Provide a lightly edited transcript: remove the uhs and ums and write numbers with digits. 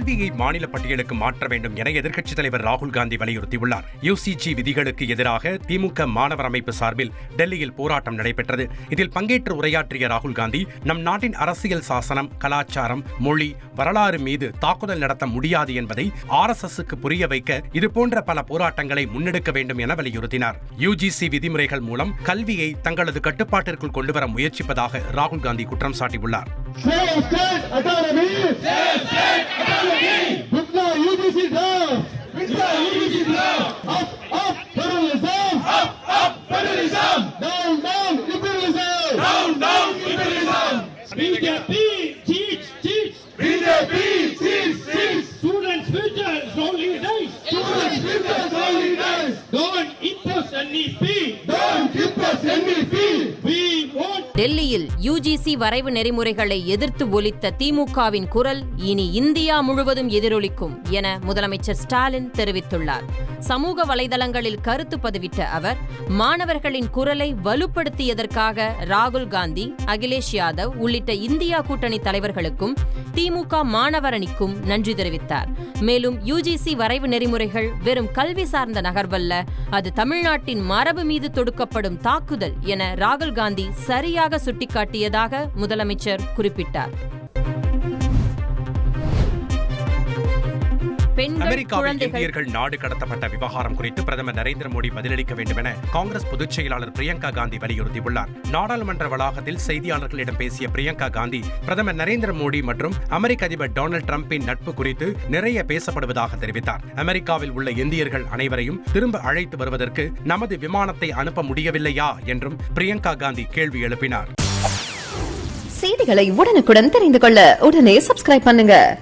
கல்வியை மாநில பட்டியலுக்கு மாற்ற வேண்டும் என எதிர்க்கட்சித் தலைவர் ராகுல் காந்தி வலியுறுத்தியுள்ளார். யுஜிசி விதிகளுக்கு எதிராக திமுக மாணவர் அமைப்பு சார்பில் டெல்லியில் போராட்டம் நடைபெற்றது. இதில் பங்கேற்று உரையாற்றிய ராகுல் காந்தி, நம் நாட்டின் அரசியல் சாசனம், கலாச்சாரம், மொழி, வரலாறு மீது தாக்குதல் நடத்த முடியாது என்பதை RSSக்கு புரிய வைக்க இதுபோன்ற பல போராட்டங்களை முன்னெடுக்க வேண்டும் என வலியுறுத்தினார். யுஜிசி விதிமுறைகள் மூலம் கல்வியை தங்களது கட்டுப்பாட்டிற்குள் கொண்டுவர முயற்சிப்பதாக ராகுல் காந்தி குற்றம் சாட்டியுள்ளார். டெல்லியில் யுஜிசி வரைவு நெறிமுறைகளை எதிர்த்து ஒலித்த திமுகவின் குரல் இனி இந்தியா முழுவதும் எதிரொலிக்கும் என முதலமைச்சர் ஸ்டாலின் தெரிவித்துள்ளார். சமூக வலைதளங்களில் கருத்து பதிவிட்ட அவர், மாணவர்களின் குரலை வலுப்படுத்தியதற்காக ராகுல் காந்தி, அகிலேஷ் யாதவ் உள்ளிட்ட இந்தியா கூட்டணி தலைவர்களுக்கும் திமுக மாணவர் அணிக்கும் நன்றி தெரிவித்தார். மேலும் யுஜிசி வரைவு நெறிமுறைகள் வெறும் கல்வி சார்ந்த நகர்வல்ல, அது தமிழ்நாட்டின் மரபு மீது தொடுக்கப்படும் தாக்குதல் என ராகுல் காந்தி சரியாக சுட்டிக்காட்டியதாக முதலமைச்சர் குறிப்பிட்டார். அமெரிக்காவில் இந்தியர்கள் நாடு கடத்தப்பட்ட விவகாரம் குறித்து பிரதமர் நரேந்திர மோடி பதிலளிக்க வேண்டும் என காங்கிரஸ் பொதுச் செயலாளர் பிரியங்கா காந்தி வலியுறுத்தியுள்ளார். நாடாளுமன்ற வளாகத்தில் செய்தியாளர்களிடம் பேசிய பிரியங்கா காந்தி, பிரதமர் நரேந்திர மோடி மற்றும் அமெரிக்க அதிபர் டொனால்டு டிரம்பின் நட்பு குறித்து நிறைய பேசப்படுவதாக தெரிவித்தார். அமெரிக்காவில் உள்ள இந்தியர்கள் அனைவரையும் திரும்ப அழைத்து வருவதற்கு நமது விமானத்தை அனுப்ப முடியவில்லையா என்றும் பிரியங்கா காந்தி கேள்வி எழுப்பினார். செய்திகளை உடனுக்குடன் தெரிந்து கொள்ள உடனே சப்ஸ்கிரைப் பண்ணுங்க.